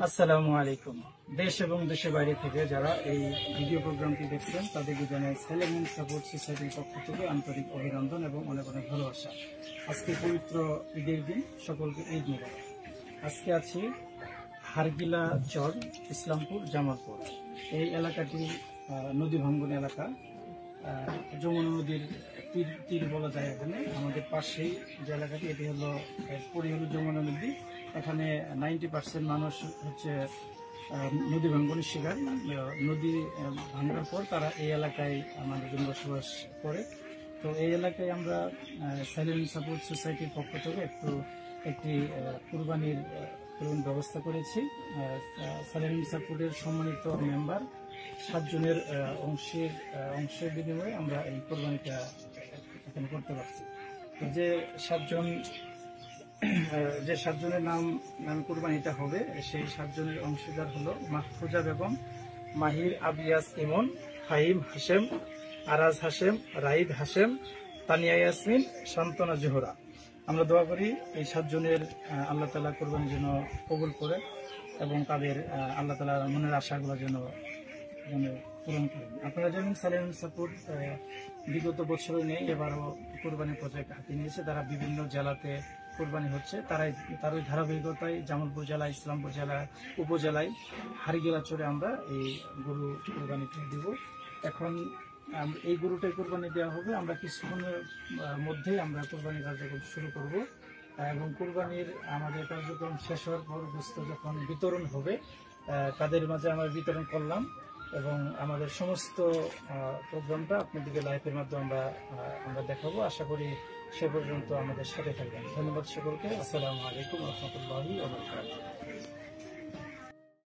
আসসালামু আলাইকুম। দেশ এবং দেশের বাইরে থেকে যারা এই ভিডিও প্রোগ্রামটি দেখছেন তাদেরকে জানাই সাইলেন্ট সাপোর্ট সোসাইটির পক্ষ থেকে আন্তরিক অভিনন্দন এবং অনেক অনেক ভালোবাসা। আজকে পবিত্র ঈদের দিন, সকলকে ঈদ মোবারক। আজকে আছি হারগিলা চর, ইসলামপুর, জামালপুর। এই এলাকাটি নদী ভাঙ্গন এলাকা, যমুনা নদীর তীর বলা যায়। এখানে আমাদের পাশেই যে এলাকাটি, এটি হলো এরপরই হলো যমুনা নদী। এখানে 90% মানুষ হচ্ছে নদী ভাঙ্গনের শিকার। নদী ভাঙ্গার পর তারা এই এলাকায় আমাদের জন্য বসবাস করে। তো এই এলাকায় আমরা সাইলেন্ট সাপোর্ট সোসাইটির পক্ষ থেকে একটি কুরবানির ব্যবস্থা করেছি। সাইলেন্ট সাপোর্টের সম্মানিত মেম্বার 7 জনের অংশের বিনিময়ে আমরা এই কোরবানিটা এখানে করতে পারছি। যে 7 জনের নাম কোরবানিটা হবে, সেই 7 জনের অংশীদার হলো মাহফুজা বেগম, মাহির আবিয়াস ইমন, ফাহিম হাশেম, আরাজ হাশেম, রাইদ হাশেম, তানিয়া ইয়াসমিন, শান্তনা জোহরা। আমরা দোয়া করি এই 7 জনের আল্লাহ তাআলা কোরবানির জন্য কবুল করে এবং তাদের আল্লাহ তাআলার মনের আশাগুলো যেন পূরণ করেন। আপনারা জানেন সাইলেন্ট সাপোর্ট বিগত বছরে নেই, এবারও কোরবানি প্রজেক্ট হাতে নিয়েছে। তারা বিভিন্ন জেলাতে কোরবানি হচ্ছে। তারই ধারাবাহিকতায় জামালপুর জেলা, ইসলামপুর জেলা, উপজেলায় হারগিলা চরে আমরা এই গরু কোরবানিটা দিব। এখন এই গরুটাই কোরবানি দেওয়া হবে। আমরা কিছুক্ষণের মধ্যেই আমরা কোরবানি কার্যক্রম শুরু করব এবং কোরবানির আমাদের কার্যক্রম শেষ হওয়ার পর গোশত যখন বিতরণ হবে তাদের মাঝে আমরা বিতরণ করলাম এবং আমাদের সমস্ত প্রোগ্রামটা আপনাদেরকে লাইভের মাধ্যমে আমরা দেখাবো। আশা করি সে পর্যন্ত আমাদের সাথে থাকবেন। ধন্যবাদ সকলকে। আসসালামু আলাইকুম ওয়া রাহমাতুল্লাহি ওয়া বারাকাতুহু।